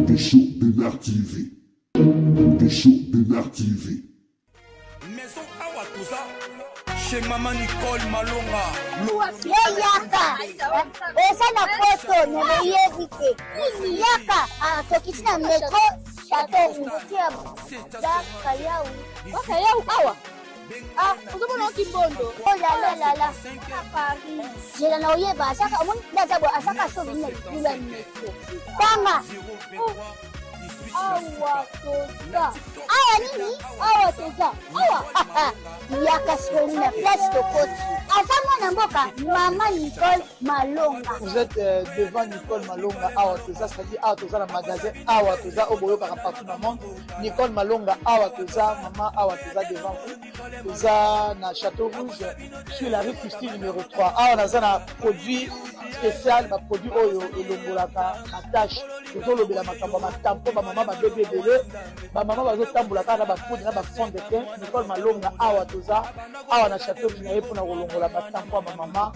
Des shows de l'art TV. Des shows de l'art TV. Maison Awatuza, chez Maman Nicole Malonga. Yaka, esa na poto neveyevite. Yaka, tokiti na metro chateau utia da kayau. Kayau awa. Uzobona ukimbondo. Oh la la la. Paris. Jela na oyeba saka umuntu ndazabo asaka so bine metro. Banga. Awa toza. Awa nini? Awa toza. Awa. Yaka sori na place de côte. Asama na mboka Maman Nicole Malonga. Vous êtes devant Nicole Malonga Awa toza, c'est-à-dire Awa toza le magasin Awa toza au boyo partout dans le monde. Nicole Malonga Awa toza, Maman Awa toza devant vous. Toza na Château Rouge sur la rue Custine numéro 3. Awa naza na produit spécial, ba produit oyo elongolaka na tâche. Tozo lobela makambo ma tampo ba maman ba bébé belé, ba maman bazo tambola kana ba poudre na ba fond de teint. Nicole Malonga Awa toza, Awa na Château Rouge na yepo na kolongola ba tampo ba maman,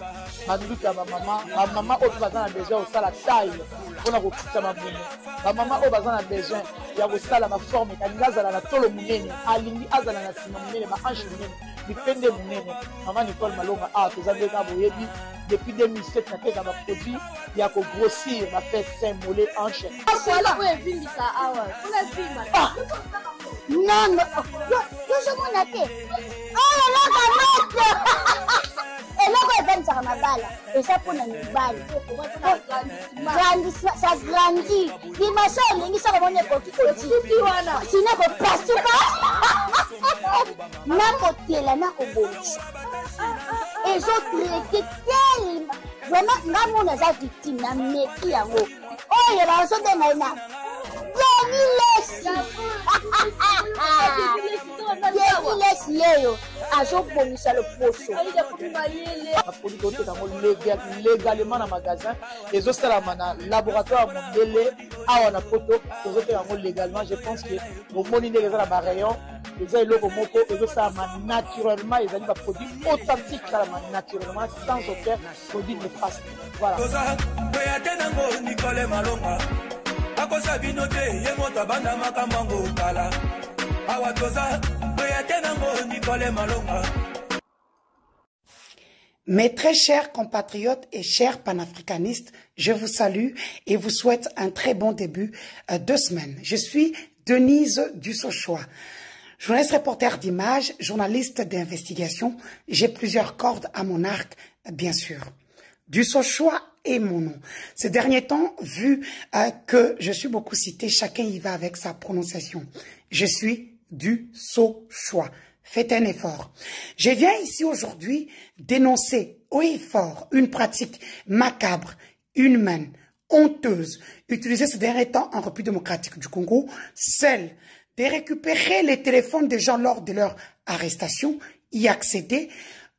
maduka ba maman, ba maman oyo bazana besoin au sala taille pona ko kitsa mabumu. Ba maman oyo bazana besoin ya ko sala ma forme kalinga zala na tolo munene, alingi azala na sima munene ma hanche munene. Dipende munene. Maman Nicole Malonga Awa toza ndeka boyebi depuis 2007 na teka ba produit ya ko grossir ma fesse sein mollet hanche. Voilà où est vindi ça awa. Non non. Yo je m'en atte. Oh là là et là quoi vendre ça mabala. Et ça pour na mibali. Ça grandit. Dimension lingi ça va monter petit petit wana. Sina ko pasuka. Na kotela na kobonisa. Et je traité tellement vraiment ngamo na za victime na meki yango. Oh ye ba so de na. Yeki leyo azobongisa le poso. Légalement na magasin et osala na laboratoire mondele awa na poto tozo légalement. Je pense que au moni ndenge za ba rayon les eloko moko ezosala naturellement, ils ont des produits authentiques naturellement sans aucun produit néfaste. Voilà. Mes très chers compatriotes et chers panafricanistes, je vous salue et vous souhaite un très bon début de semaine. Je suis Denise Dussochoa, journaliste reporter d'images, journaliste d'investigation. J'ai plusieurs cordes à mon arc, bien sûr. Dussochoa est mon nom. Ces derniers temps, vu que je suis beaucoup cité, chacun y va avec sa prononciation. Je suis Dussochoa. Faites un effort. Je viens ici aujourd'hui dénoncer haut et fort une pratique macabre, inhumaine, honteuse, utilisée ces derniers temps en République démocratique du Congo, celle de récupérer les téléphones des gens lors de leur arrestation, y accéder,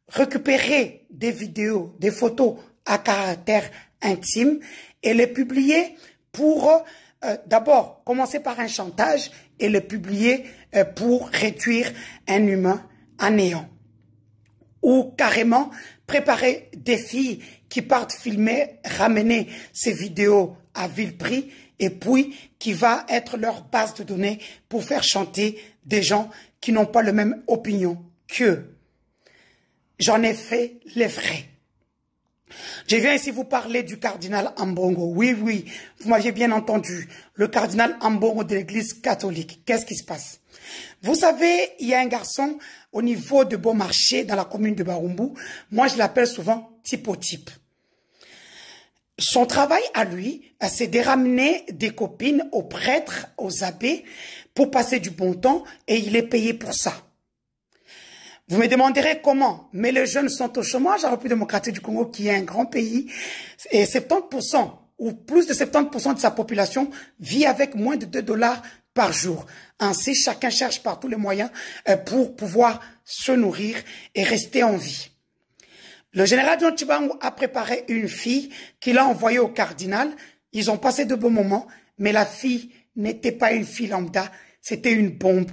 récupérer des vidéos, des photos à caractère intime et les publier pour d'abord commencer par un chantage et le publier pour réduire un humain à néant. Ou carrément préparer des filles qui partent filmer, ramener ces vidéos à vil prix et puis qui va être leur base de données pour faire chanter des gens qui n'ont pas la même opinion qu'eux. J'en ai fait les vrais. Je viens ici vous parler du cardinal Ambongo. Oui, oui, vous m'aviez bien entendu. Le cardinal Ambongo de l'église catholique. Qu'est-ce qui se passe? Vous savez, il y a un garçon au niveau de Beaumarchais, dans la commune de Barumbu. Moi, je l'appelle souvent type. Son travail à lui, c'est de ramener des copines aux prêtres, aux abbés, pour passer du bon temps, et il est payé pour ça. Vous me demanderez comment, mais les jeunes sont au chômage en République démocratique du Congo, qui est un grand pays, et 70% ou plus de 70% de sa population vit avec moins de 2 dollars par jour. Ainsi, chacun cherche par tous les moyens pour pouvoir se nourrir et rester en vie. Le général John Chibangu a préparé une fille qu'il a envoyée au cardinal. Ils ont passé de bons moments, mais la fille n'était pas une fille lambda, c'était une bombe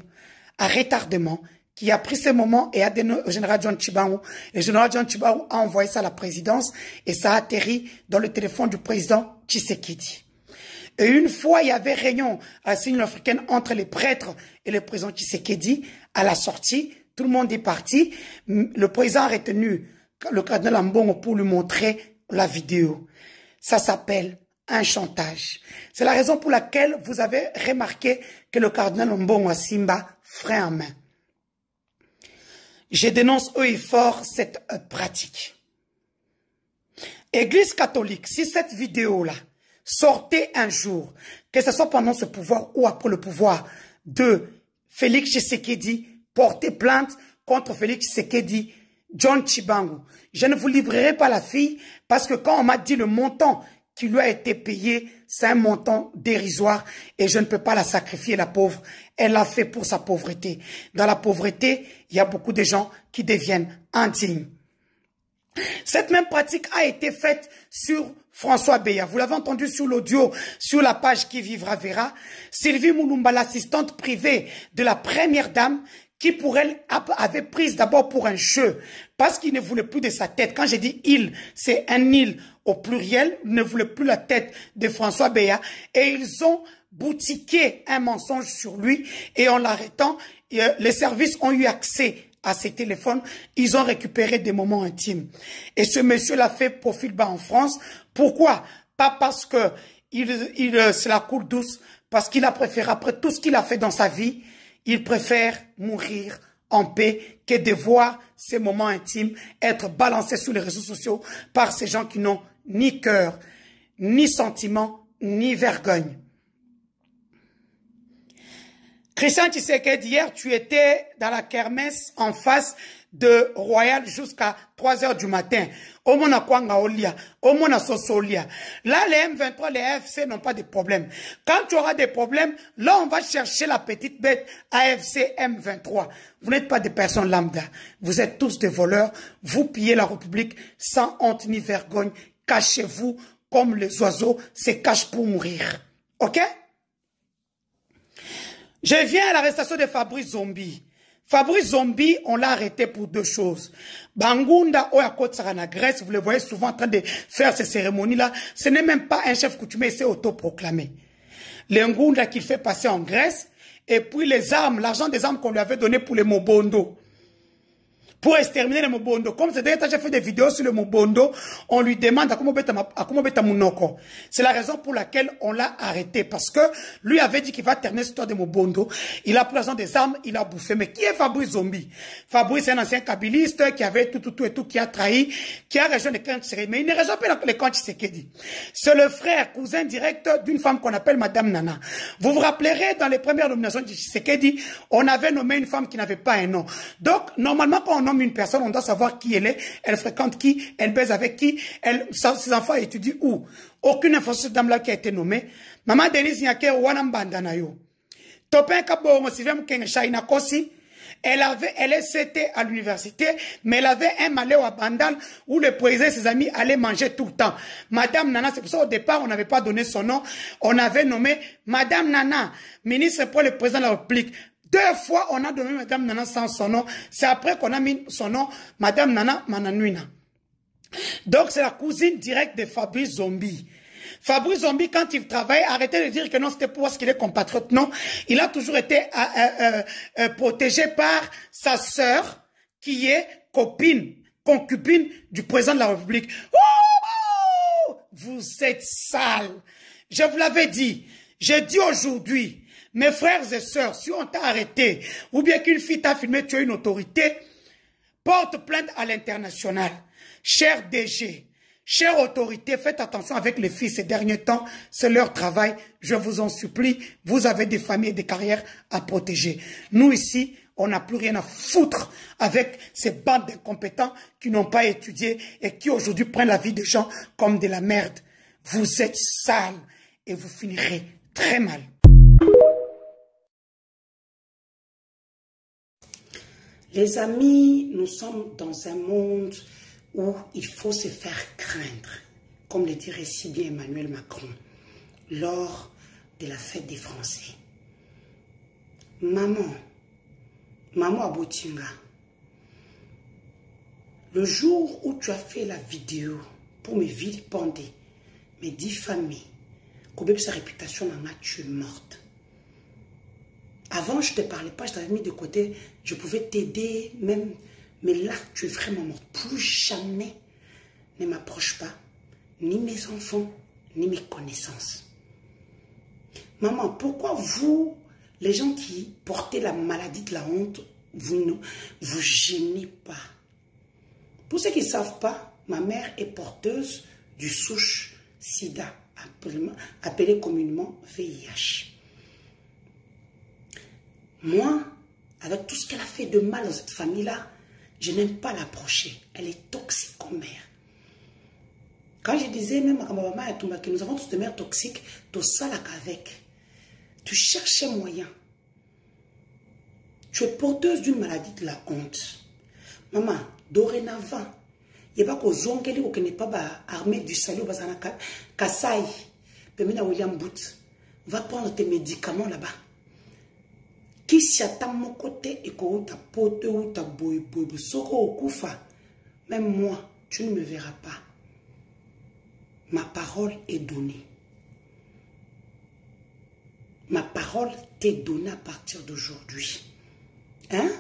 à retardement qui a pris ce moment et a donné au général John Chibangu. Le général John Chibangu a envoyé ça à la présidence et ça a atterri dans le téléphone du président Tshisekedi. Et une fois, il y avait réunion à l'Union africaine entre les prêtres et le président Tshisekedi. À la sortie, tout le monde est parti. Le président a retenu le cardinal Ambongo pour lui montrer la vidéo. Ça s'appelle un chantage. C'est la raison pour laquelle vous avez remarqué que le cardinal Ambongo a Simba frein en main. Je dénonce haut et fort cette pratique. Église catholique, si cette vidéo-là sortait un jour, que ce soit pendant ce pouvoir ou après le pouvoir de Félix Tshisekedi, portez plainte contre Félix Tshisekedi, John Chibangu. Je ne vous livrerai pas la fille parce que quand on m'a dit le montant qui lui a été payé, c'est un montant dérisoire et je ne peux pas la sacrifier, la pauvre. Elle l'a fait pour sa pauvreté. Dans la pauvreté, il y a beaucoup de gens qui deviennent indignes. Cette même pratique a été faite sur François Beya. Vous l'avez entendu sur l'audio, sur la page Qui Vivra Verra. Sylvie Moulumba, l'assistante privée de la première dame, qui pour elle avait prise d'abord pour un jeu, parce qu'il ne voulait plus de sa tête. Quand j'ai dit il, c'est un il au pluriel, ne voulait plus la tête de François Beya, et ils ont boutiqué un mensonge sur lui, et en l'arrêtant, les services ont eu accès à ses téléphones, ils ont récupéré des moments intimes. Et ce monsieur l'a fait profil bas en France. Pourquoi? Pas parce que c'est la cour douce, parce qu'il a préféré, après tout ce qu'il a fait dans sa vie, il préfère mourir en paix que de voir ces moments intimes être balancés sur les réseaux sociaux par ces gens qui n'ont ni cœur, ni sentiment, ni vergogne. Christian Tshisekedi, hier, tu étais dans la kermesse en face de Royal jusqu'à 3 heures du matin. Au Mona Kwanga Olia, au Mona Sosolia. Là, les M23, les AFC n'ont pas de problème. Quand tu auras des problèmes, là, on va chercher la petite bête AFC M23. Vous n'êtes pas des personnes lambda. Vous êtes tous des voleurs. Vous pillez la République sans honte ni vergogne. Cachez-vous comme les oiseaux se cachent pour mourir. OK? Je viens à l'arrestation de Fabrice Zombi. Fabrice Zombi, on l'a arrêté pour 2 choses. Bangunda Oyakotsara na Grèce, vous le voyez souvent en train de faire ces cérémonies-là. Ce n'est même pas un chef coutumier, c'est autoproclamé. Le Ngunda qu'il fait passer en Grèce, et puis les armes, l'argent des armes qu'on lui avait donné pour les Mobondo. Pour exterminer les Mobondo. Comme c'est d'ailleurs, j'ai fait des vidéos sur le Mobondo, on lui demande à comment beta Mounoko. C'est la raison pour laquelle on l'a arrêté. Parce que lui avait dit qu'il va terminer cette histoire de Mobondo. Il a pris l'argent des armes, il a bouffé. Mais qui est Fabrice Zombi? Fabrice est un ancien kabiliste qui avait tout, qui a trahi, qui a rejoint les camps Tshisekedi. Mais il ne rejoint pas les camps Tshisekedi. C'est le frère, cousin direct d'une femme qu'on appelle Madame Nana. Vous vous rappellerez, dans les premières nominations de Tshisekedi, on avait nommé une femme qui n'avait pas un nom. Donc, normalement, quand on nomme une personne, on doit savoir qui elle fréquente qui, elle baise avec qui, ses enfants étudient où. Aucune information sur cette dame-là qui a été nommée. Maman Denise Nyake, Wanambandanayo. Topin Kabongo, Sivem Kengeshaina Kosi, elle était à l'université, mais elle avait un malheur à Bandal où le président et ses amis allaient manger tout le temps. Madame Nana, c'est pour ça au départ, on n'avait pas donné son nom. On avait nommé Madame Nana, ministre pour le président de la République. 2 fois, on a donné Madame Nana sans son nom. C'est après qu'on a mis son nom, Madame Nana Mananuina. Donc, c'est la cousine directe de Fabrice Zombi. Fabrice Zombi, quand il travaille, arrêtez de dire que non, c'était parce qu'il est compatriote. Non, il a toujours été protégé par sa sœur, qui est concubine du président de la République. Oh, vous êtes sale. Je vous l'avais dit. Je dis aujourd'hui, Mes frères et sœurs, si on t'a arrêté, ou bien qu'une fille t'a filmé, tu es une autorité, porte plainte à l'international. Cher DG, chère autorité, faites attention avec les filles ces derniers temps, c'est leur travail, je vous en supplie, vous avez des familles et des carrières à protéger. Nous ici, on n'a plus rien à foutre avec ces bandes d'incompétents qui n'ont pas étudié et qui aujourd'hui prennent la vie des gens comme de la merde. Vous êtes sales et vous finirez très mal. Les amis, nous sommes dans un monde où il faut se faire craindre, comme le dirait si bien Emmanuel Macron, lors de la fête des Français. Maman Abotinga, le jour où tu as fait la vidéo pour me vilipender, me diffamer, que sa réputation, maman, tu es morte. Avant, je ne te parlais pas, je t'avais mis de côté, je pouvais t'aider, même, mais là, tu es vraiment morte. Plus jamais ne m'approche pas, ni mes enfants, ni mes connaissances. Maman, pourquoi vous, les gens qui portaient la maladie de la honte, vous ne vous gênez pas? Pour ceux qui ne savent pas, ma mère est porteuse du souche sida, appelé communément VIH. Moi, avec tout ce qu'elle a fait de mal dans cette famille-là, je n'aime pas l'approcher. Elle est toxique comme mère. Quand je disais même à ma maman et tout, que nous avons tous des mères toxiques, tout ça là qu'avec. Tu cherchais moyen. Tu es porteuse d'une maladie de la honte. Maman, dorénavant, il n'y a pas qu'aux ongles ou qu'il n'est pas armé du salut au Bazana Kassai, Pemina William Boot, va prendre tes médicaments là-bas. Qui s'attend mon côté et que ta pote ou ta boy, soko au koufa, même moi, tu ne me verras pas. Ma parole est donnée. Ma parole t'est donnée à partir d'aujourd'hui. Hein?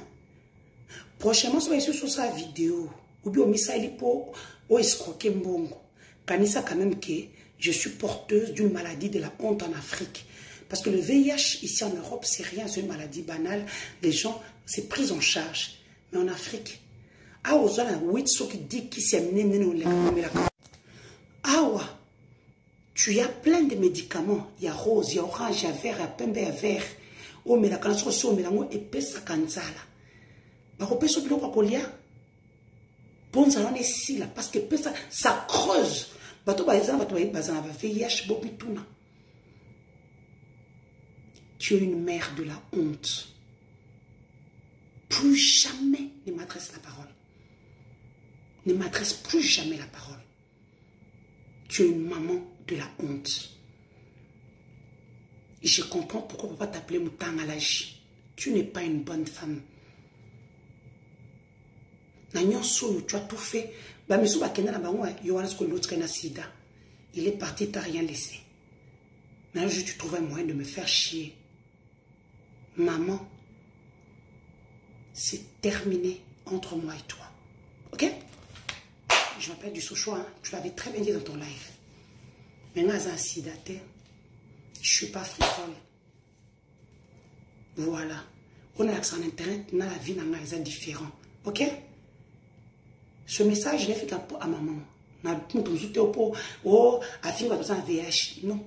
Prochainement, si vous sur sa vidéo, ou bien au message pour escroquer mbongo, kanisa quand même que je suis porteuse d'une maladie de la honte en Afrique. Parce que le VIH, ici en Europe, c'est rien, c'est une maladie banale. Les gens, c'est pris en charge. Mais en Afrique, tu as plein de médicaments. Il y a rose, il y a orange, il y a vert, il y a pembe, il y a vert. Oh, mais la cancer, c'est au mélange épaisse à kanzala. Bah, on peut se dire quoi bon, ça en est ici, là, parce que ça creuse. Bah, tu vas VIH, bobitouna. Tu es une mère de la honte. Plus jamais ne m'adresse la parole. Ne m'adresse plus jamais la parole. Tu es une maman de la honte. Et je comprends pourquoi papa t'appelait Moutang à l'âge. Tu n'es pas une bonne femme. Tu as tout fait. Il est parti, tu n'as rien laissé. Mais un jour, tu trouves un moyen de me faire chier. Maman, c'est terminé entre moi et toi. Ok? Je m'appelle du Sochois, hein? Tu l'avais très bien dit dans ton live. Maintenant, j'ai un sida, je ne suis pas frivole. Voilà. On a accès à Internet, dans la vie, c'est différent. Ok? Ce message, je l'ai fait à maman. Oh, à fin, on va besoin de VIH. Non.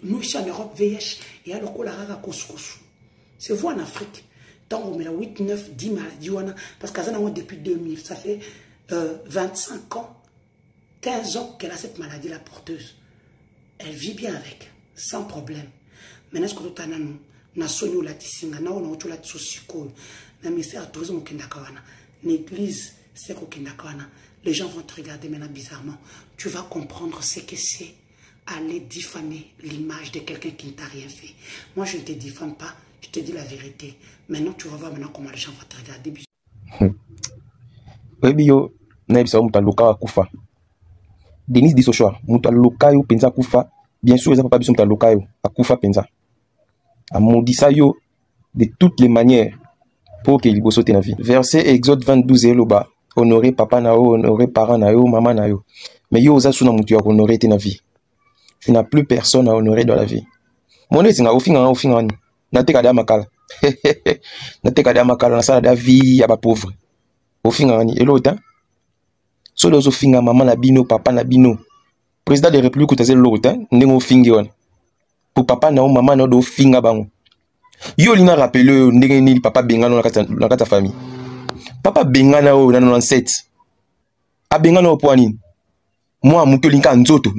Nous, ici en Europe, VIH, et alors qu'on a couscous. C'est vous en Afrique. Tant on met la 8, 9, 10 maladies, parce qu'à ça, depuis 2000, ça fait 25 ans, 15 ans qu'elle a cette maladie, la porteuse. Elle vit bien avec, sans problème. Maintenant, ce que tu as nous, na sonyo la tisinga, na on a la tsosiko, na ministère du tourisme au Kendakawana, l'église, c'est au Kendakawana. Les gens vont te regarder maintenant bizarrement. Tu vas comprendre ce que c'est aller diffamer l'image de quelqu'un qui ne t'a rien fait. Moi, je ne te diffame pas, je te dis la vérité. Maintenant, tu vas voir maintenant comment les gens vont te regarder. Oui, bio, naibisa muta loka kufa. Denis dit Sochoa, muta loka yo penza kufa. Bien sûr, ils n'ont pas besoin de loka yo akufa penza. A maudissa yo de toutes les manières pour qu'il bosse dans la vie. Verset Exode 22 eloba. Honorer papa na yo, honorer parents na yo, maman na yo. Mais yo osa suna mutu ya honorer te na vie. Tu n'as plus personne à honorer dans la vie. Mon etinga ofinga ni. Na teka da makala. Na teka da makala na sala da vie ya ba pauvre. Ofinga ni elota. So dozo finga maman na bino, papa na bino. Président de la République utaze l'autre, ndengo fingi wana. Pour papa na maman na do finga bango. Yo lina rappelé ndenge ni papa bengano na kata famille. Papa bengana o na 97. A bengana o poani. Moi muto linka nzoto.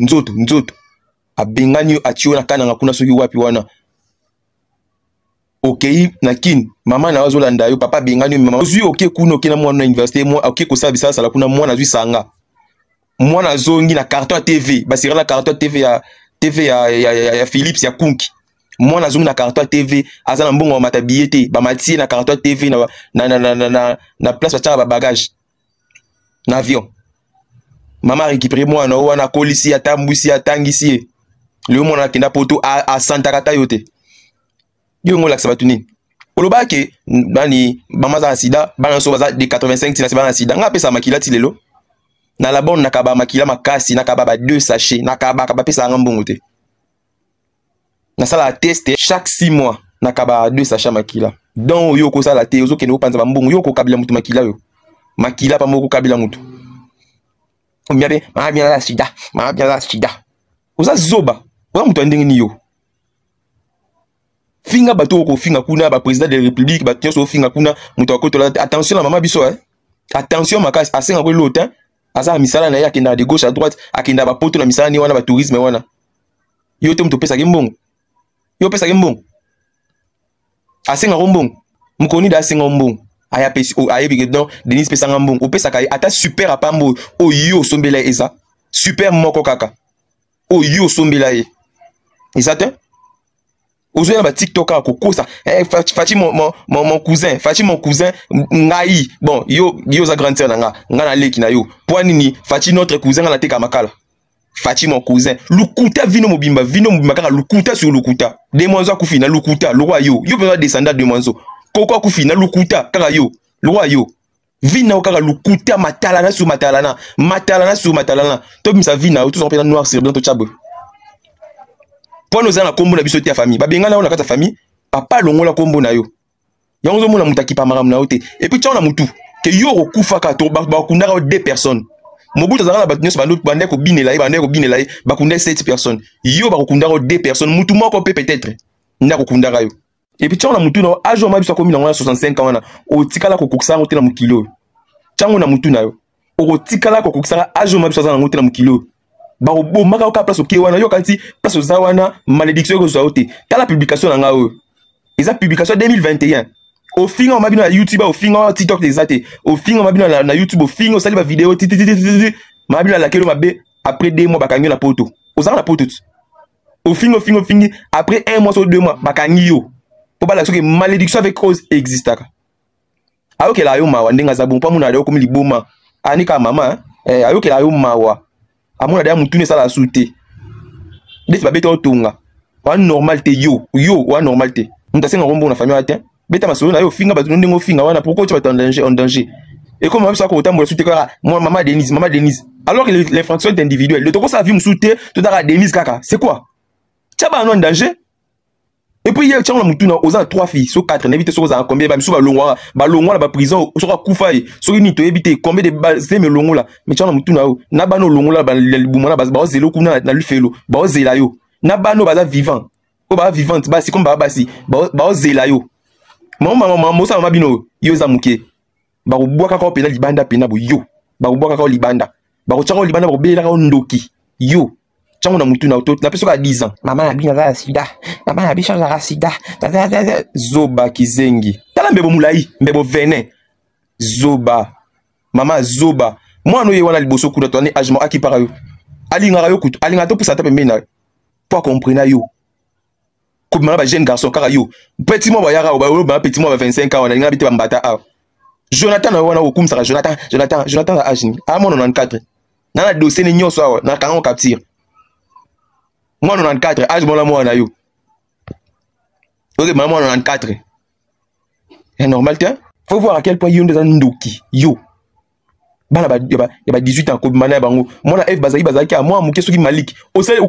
A bengani atio na kana ngakuna soki wapi wana. Okay na kin mama na wazo landa yo papa bengani mama. Ozui okay kuno okay na mwana université moi okay ko sabisa sala kuna mwana zui sanga. Mwana zongi na carton TV, basira la carton TV ya Philips ya Kunki. Mwana zongi na carton TV, azana mbongo mata billet ba mati na carton TV na place ba bagage. Na avion. Maman récupéré moi na wana kolisi atambusi atangisi. Le mwana kenda poto a Santa Kata yote. Yo ngola sabatuni. Oloba ke bani mama za sida, bana so baza de 85 tina bana sida. Nga pesa makila ti lelo. Na la bonne nakaba makila makasi nakaba ba 2 sachets nakaba pesa ngambongo te. Na sala test chaque 6 mois nakaba 2 sachets makila. Donc yo ko sala te ozo kene opanza mbongo yo ko kabila mutu makila yo. Makila pa moko kabila mutu. Omiabe ma bien la sida. Oza zoba. Oza mutu ndenge ni yo. Finga bato ko finga kuna ba président de la République ba tioso finga kuna mutu akoto la attention la maman biso Attention makasi asenga ko lota. Asa misala na yakenda de gauche à droite akenda ba poto na misala ni wana ba tourisme wana yo te mto pesa kimbongo yo pesa kimbongo asenga rombongo mukoni da asenga rombongo aya pesi o aye bigedon Denis pesa ngambongo o pesa kai ata super apambo o yo sombela eza super moko kaka o yo sombela e exact ozoya ba TikTok ko kosa fachi mon cousin ngai bon yo za grande sœur nga na leki na yo poani ni fachi notre cousin na teka makala fachi mon cousin lukuta vino mobimba kaka lukuta sur lukuta de mwanzo akufi na lukuta le roi yo besoin descendant de mwanzo koko akufi na lukuta kaka yo le roi yo vina kaka lukuta matalana sur matalana to misa vina tout ça noir sur blanc to chabo. Pour nous na kombo na biso te famille ba benga na kata famille papa longola kombo na yo yango mona mutaki pa maram na ote et puis tona mutu ke yo okufa ka to ba kundaka 2 personnes mobuta zanga na batnyos bandu bande ko binela ba kunda 7 personnes yo ba kundaka 2 personnes mutu moko peut-être ndako kundaka yo et puis tona mutu na ajo ma biso komi na 65 ans na o tikala ko koksa ngote na mukilo chango na mutu na yo o tikala ko koksa ajo ma biso zanga ngote na mukilo ba obo maka ka place oké wana yo kanti place za wana malédiction ko zaote tala publication na nga o eza publication 2021 o finga o mabino na YouTube o finga TikTok exacté o finga o mabino na YouTube o finga o sali ba vidéo mabino la kelo mabe après 2 mois bakangi na poto o za na poto o finga après 1 mois ou 2 mois bakangi yo po bala soki malédiction avec cause existaka ayoke la yo mawa ndenga za bon pa muna de ko mi liboma anika mama ayoke la yo mawa amona da mutune sala soute beti ba beta otunga wa normalité yo wa normalité mutasenga rombo na famille atin beta masolo na yo finga batu ndingo finga wana pourquoi tu vas en danger et comme ça ko otambola soute ka maman Denise alors que l'infraction est individuelle le toko sa vie msoute to dara Denise kaka c'est quoi tchaba en danger et puis hier tchanga mutuna oza 3 filles so 4 n'évite so za combien ba miso ba longwa la prison so ka kufa so ni to éviter combien de balles c'est me longola mais tchanga mutuna na bano longola ba libumana ba zelo kuna na lufelo ba zela yo na bano ba vivant o ba vivante ba si comme ba si ba zela yo maman mosa mama bino yo za muke ba ko boka ka pena libanda pena bo yo ba ko boka ka libanda ba ko tchanga libanda ba ko bela ka ndoki yo chango na mutu na na peso ka 10 ans mama na bina za sida mama na bisha za sida zoba kizengi tala mbebo mulai mbebo venin zoba mama zoba mwana ye wana liboso kuda to ani agement akipara yo alinga yo kutu alinga to pusa ta pembe na pour comprendre yo ko mama ba jeune garçon kaka yo petit mo ba yara ba petit mo ba 25 ans wana linga bite ba mbata a Jonathan na wana okumsaka Jonathan na agni a mo 94 na dossier ni nyoso awa na kango capture moi 94 âge mon amour na yo ok maman 94 c'est normal tiens faut voir à quel point yo ndoki yo bana ba 18 ans ko mana bango mona F bazaki a moi muke soki Malik osali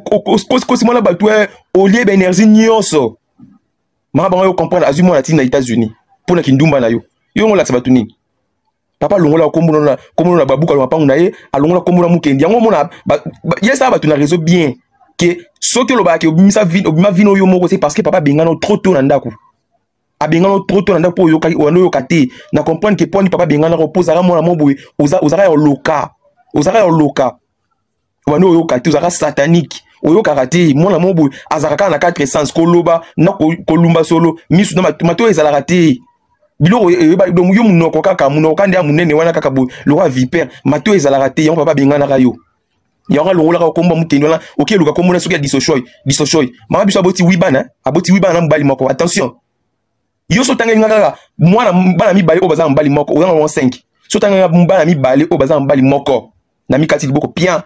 kosi mona ba toi au lieu ba énergie nyonso ma bango yo comprendre azui mona tina États-Unis pour na kindumba na yo ngola sabatu nini papa longola kombo na babuka lo mapangu na ye alongola kombo na mukendi yango mona yesa ba tu na réseau bien que soki lo ba ke obimisa vino yo moko c'est parce que papa bengano trop tôt na ndako abengano trop tôt na ndako po yo kate na comprendre que poni papa bengana repose ara mona moboye ozara yo loka wano yo kate ozara satanique oyo karate mona moboye azaka na 4 sens koloba na kolumba solo misu na mato ezala te biloko donc yo munoko kaka munoko ndia munene wana kaka bo le roi vipère mato ezala te yango papa bengana ka yo yango longola ka komba mukendi wana okeluka komona soki ya disoshoy mama biso aboti wibana na mbali moko attention yo so tanga ngaka mwana bana mibale o baza mbali moko ozanga 5 so tanga bana mibale o baza mbali moko na mikati liboko bien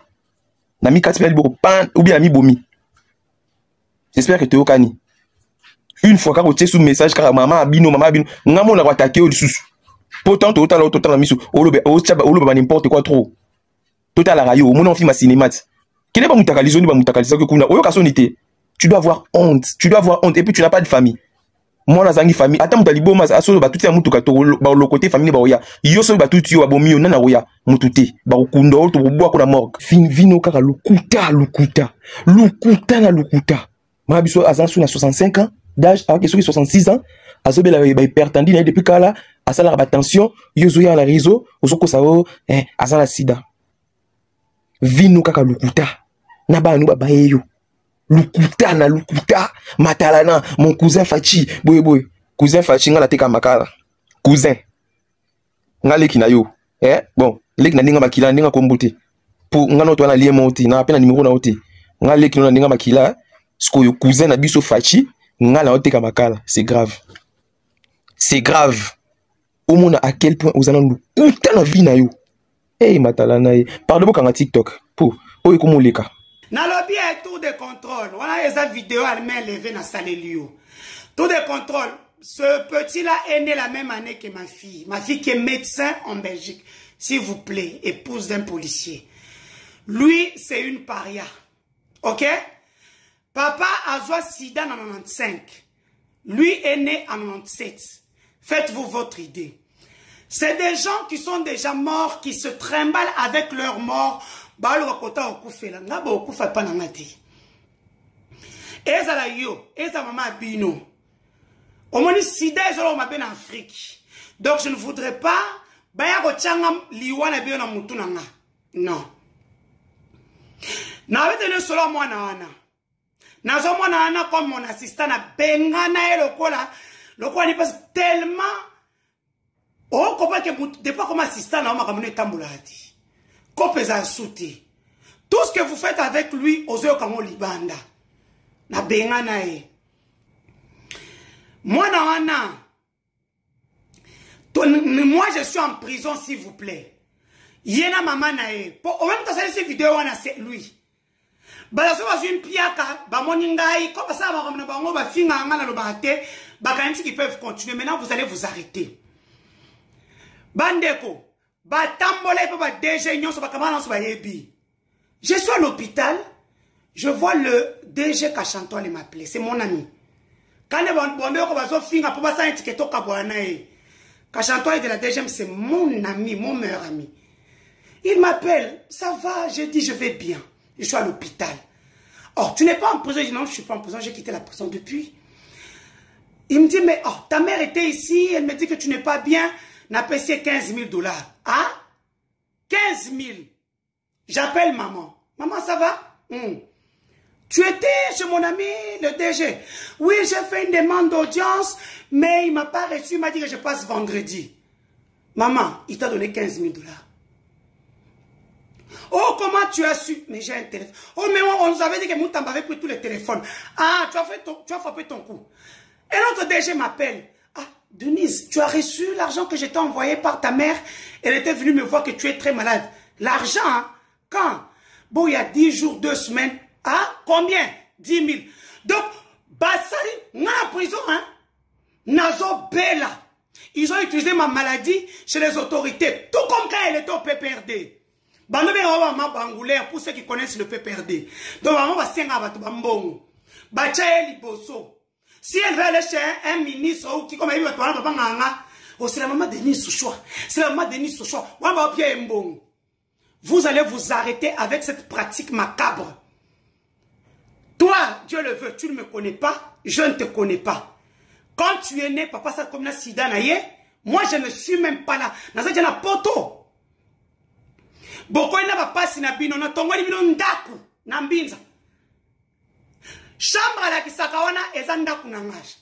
na mikati liboko pan ou bien na mibomi j'espère que tu okani une fois quand tu es sous message car maman abino ngamo na attaquer au dessous pourtant total misu olobe n'importe quoi trop total la radio mon enfant ma cinémat kene ba mutakalizo ni ba mutakalizo que kuna oyo kasonité tu dois avoir honte et puis tu n'as pas de famille moi na zangi famille ata mutalibo mas aso ba tuti ya mutuka to ba le côté famille ba oya yo so ba tuti yo abomi yo na oya mututi ba kundo to bobo ko na morgue vino kaka lukuta na lukuta ma biso azansu na 65 ans d'âge avec ceux qui 66 ans azobe la hypertendine depuis kala asala ba tension yozoya na réseau osoko sao azala sida vino kaka lukuta na banu baba yeyo lukuta matalana mon cousin Fachi boy cousin Fachi ngala teka makala cousin ngale kina yo bon lek na ninga makila ninga kombote pour ngano to na lié monti na pena numéro na oti ngale kina ninga makila sko yo cousin na biso Fachi ngala oteka makala c'est grave au monde à quel point vous allez lukuta na vie na yo matalana pardon bokanga TikTok pour oyo komoleka nalobi est tout de contrôle. Voilà les vidéos à main levée dans salle Lio. Tout de contrôle. Ce petit-là est né la même année que ma fille. Ma fille qui est médecin en Belgique. S'il vous plaît, épouse d'un policier. Lui, c'est une paria. Ok? Papa a joué sida en 95. Lui est né en 97. Faites-vous votre idée. C'est des gens qui sont déjà morts, qui se trimballent avec leur mort. Balo kota okufela ngaba okufa pa na ngati ezala yo eza mama bino omoni sida ezolo mabe na Afrique donc je ne voudrais pas baya ko changa liwana bio na mutu na nga non na vetene solo mwana wana nazo mwana wana comme mon assistant na bengana lokola ni parce tellement oh comment que de pas comme assistant na makamune tambulati. Tout ce que vous faites avec lui, osez comme libanda. Na bengana e. Moi je suis en prison s'il vous plaît. Yena mama na e. Pour au même temps cette vidéo wana c'est lui. Bala so bazui mpiaka ba moningai comme ça ba na bango ba finga ngana lo bate ba kanti qui peuvent continuer. Maintenant vous allez vous arrêter. Bandeko je suis à l'hôpital, je vois le DG Kachantoile m'appeler, c'est mon ami. Quand il Kachantoile de la DG, c'est mon ami, mon meilleur ami. Il m'appelle, ça va, je dis je vais bien, je suis à l'hôpital. Oh, tu n'es pas en prison? Je dis non, je ne suis pas en prison, j'ai quitté la prison depuis. Il me dit, mais oh, ta mère était ici, elle me dit que tu n'es pas bien. N'a payé 15 000 $. Ah? 15 000. J'appelle maman. Maman, ça va? Tu étais chez mon ami, le DG. Oui, j'ai fait une demande d'audience, mais il ne m'a pas reçu. Il m'a dit que je passe vendredi. Maman, il t'a donné 15 000 $. Oh, comment tu as su? Mais j'ai un téléphone. Oh, mais on nous avait dit que Moutam avait pris tous les téléphones. Ah, tu as frappé ton coup. Et l'autre DG m'appelle. Denise, tu as reçu l'argent que je t'ai envoyé par ta mère. Elle était venue me voir que tu es très malade. L'argent, hein? Quand? Bon, il y a 10 jours, 2 semaines. Ah, combien? 10 000. Donc, Bassari, n'a prison, hein? Nazo Bella. Ils ont utilisé ma maladie chez les autorités, tout comme quand elle était au PPRD. Pour ceux qui connaissent le PPRD. Donc, si elle veut aller chez un ministre ou qui comme elle c'est la maman Denis Souchoua. C'est la maman Denis Souchoua. Vous allez vous arrêter avec cette pratique macabre. Toi, Dieu le veut, tu ne me connais pas, je ne te connais pas. Quand tu es né, papa, ça comme la sida naïe, moi je ne suis même pas là. Dans cette poto. Boko ina va passer na bino na tongo ni bino ndaku na mbinza. Chambre la kisaka wana eza ndaku na ngaji.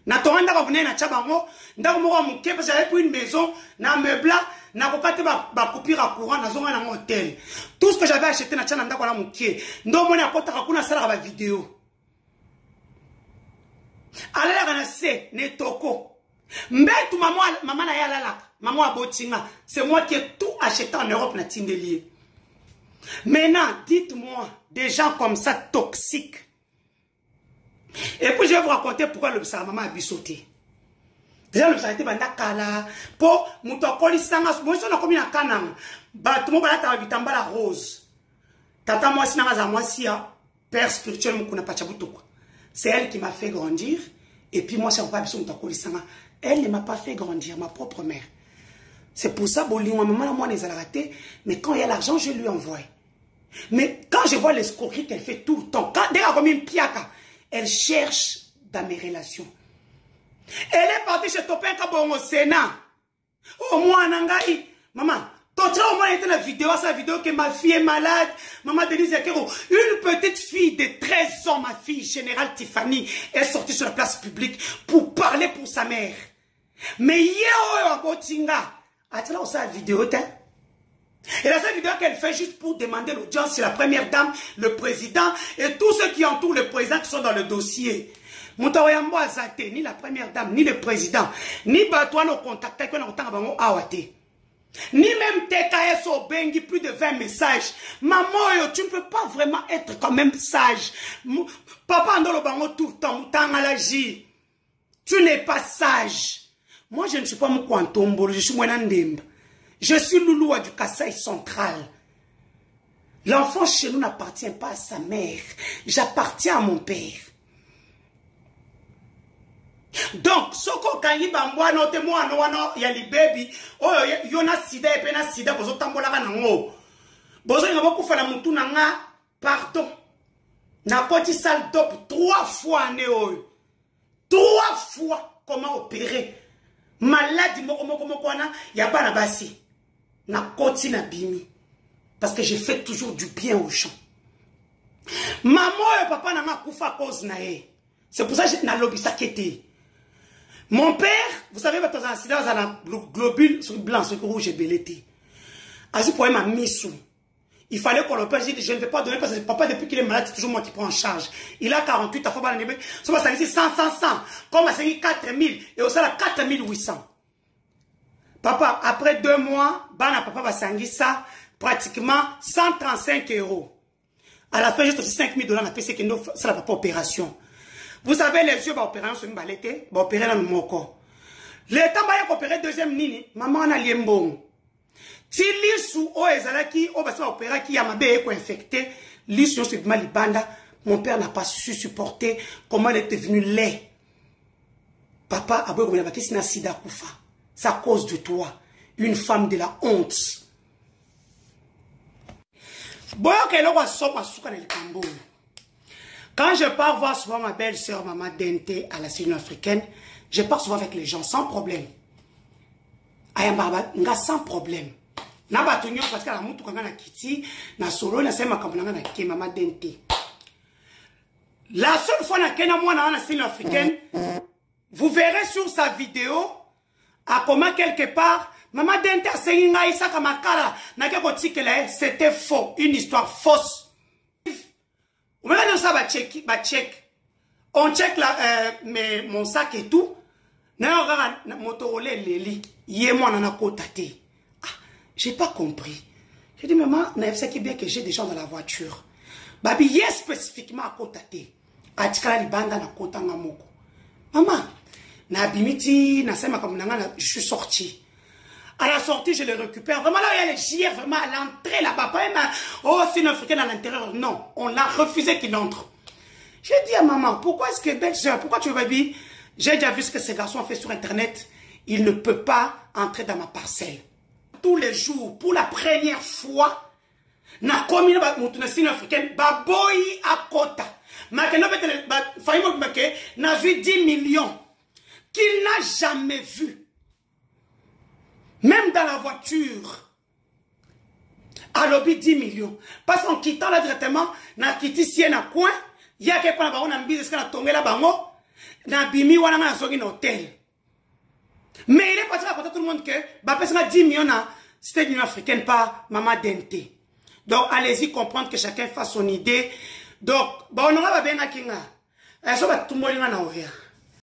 Na tongo ndaka bune na chabango, ndaku moko muke parce que j'avais pris une maison na meubla na kokate ba coupure à courant na zonga na hôtel. Tout ce que j'avais acheté na chana ndako na muke. Ndo moni akota kuna sala ba vidéo. Alela kana se ne toko. Mbetu maman na yalala. Maman a botinga. C'est moi qui ai tout acheté en Europe na tindelier. Maintenant, dites-moi, des gens comme ça toxiques. Et puis je vais vous raconter pourquoi le psa maman a bisauté. Déjà le psa était banda kala. Pour mutokoli sanga. Moi je suis comme na kanam. Ba tout le monde a bitamba la rose. Tata moi si na moi si père spirituel mukuna pachabutuko. C'est elle qui m'a fait grandir. Et puis moi, je ne sais pas si mutokoli sanga. Elle ne m'a pas fait grandir, ma propre mère. C'est pour ça, Bolingo, maman, moi, les a ratés. Mais quand il y a l'argent, je lui envoie. Mais quand je vois l'escroquerie qu'elle fait tout le temps, quand dès comme une piaka, elle cherche dans mes relations. Elle est partie chez Topin Kabon au Sénat. Oh, moi, Nangaï. Maman, toi, au moins, était la vidéo, sa vidéo que ma fille est malade. Maman Denise Yakero, une petite fille de 13 ans, ma fille, Générale Tiffany, est sortie sur la place publique pour parler pour sa mère. Mais hier, au Botinga, a-t-elle aussi la vidéo, et la seule vidéo qu'elle fait juste pour demander l'audience, c'est la première dame, le président et tous ceux qui entourent le président qui sont dans le dossier. Moutaoyambo Azate, ni la première dame, ni le président, ni Batouane au contact avec un awate. Ni même TKS au Bengi, plus de 20 messages. Maman, tu ne peux pas vraiment être quand même sage. Papa Andolo Bango tout le temps, tu n'es pas sage. Moi, je ne suis pas Moukwantombo, je suis Mwenandemba. Je suis Louloua du Kasaï central. L'enfant chez nous n'appartient pas à sa mère. J'appartiens à mon père. Donc, soko kangi bambwa no te mwa no wano ya li baby oh yona sida e pena sida bozo tambola kana ngo bozo ngabo kufala mutu nanga pardon na koti sale top 3 fois ne oyo 3 fois comment opérer malade moko wana ya bana basi na koti na bimi parce que je fais toujours du bien aux gens. Maman et papa nanga kufa cause na e. C'est pour ça que na lobby sakete. Mon père, vous savez, dans un accident, dans un globule blanc, sur rouge et belleté. Asi pour ma mission. Il fallait qu'on le père, je ne vais pas donner parce que papa, depuis qu'il est malade, c'est toujours moi qui prends en charge. Il a 48 ans, il faut pas l'enlever. Ça va s'agir 100. Comme ça, 4000 et au salaire 4800. Papa, après 2 mois, bana papa va s'engager ça, pratiquement 135 €. À la fin, juste aussi $5000 na PC qui nous, c'est la papa opération. Vous savez, les yeux, opérer sur une balette, opérer dans mon corps. L'État va opérer deuxième nini, maman a liembon. Si l'issue, oh, ezalaki, oh, bah, ça va opérer qui a ma bébé infecté, l'issue, c'est malibanda, mon père n'a pas su supporter comment elle est devenue laid. Papa, a beau, il a sida koufa. C'est à cause de toi, une femme de la honte. Bon, ok, là, on va sortir dans le Cameroun. Quand je pars voir souvent ma belle-sœur, maman Dente, à la Union africaine, je pars souvent avec les gens, sans problème. Ayamba, sans problème. Na batunyo parce que la mutu kanga na kiti, na solo na sema kambana na ke maman Dente. La seule fois na kena moi na Union africaine, vous verrez sur sa vidéo, à comment quelque part, maman Dente a saigné Isa Kamakala, na ke kotikela, c'était faux, une histoire fausse. On check mon sac et tout. J'ai pas compris. J'ai dit, maman, c'est bien que j'ai des gens dans la voiture. Babi, yes, spécifiquement à Kotate. Maman, Na bimiti, na sema comme je suis sorti. À la sortie, je les récupère. Vraiment, là, il y a les JR, vraiment, à l'entrée, là-bas. Pas même, oh, c'est une Africaine à l'intérieur. Non, on l'a refusé qu'il entre. J'ai dit à maman, pourquoi est-ce que, belle soeur, pourquoi tu veux pas dire? J'ai déjà vu ce que ces garçons ont fait sur Internet. Il ne peut pas entrer dans ma parcelle. Tous les jours, pour la première fois, na commis une africaine, baboyi à Kota. Ma n'a vu 10 millions qu'il n'a jamais vu. Même dans la voiture. À l'objet 10 millions. Parce qu'en quittant là directement, na quitté si un coin, il y a quelqu'un qui a mis ce tombé là-bas, na bimi wana na sogi na hôtel. Mais il est parti raconter à tout le monde que, bah, parce que 10 millions, c'était une africaine, pas maman Dente. Donc, allez-y comprendre que chacun fasse son idée. Donc, bah, on aura bien à Kinga. Tout le monde est en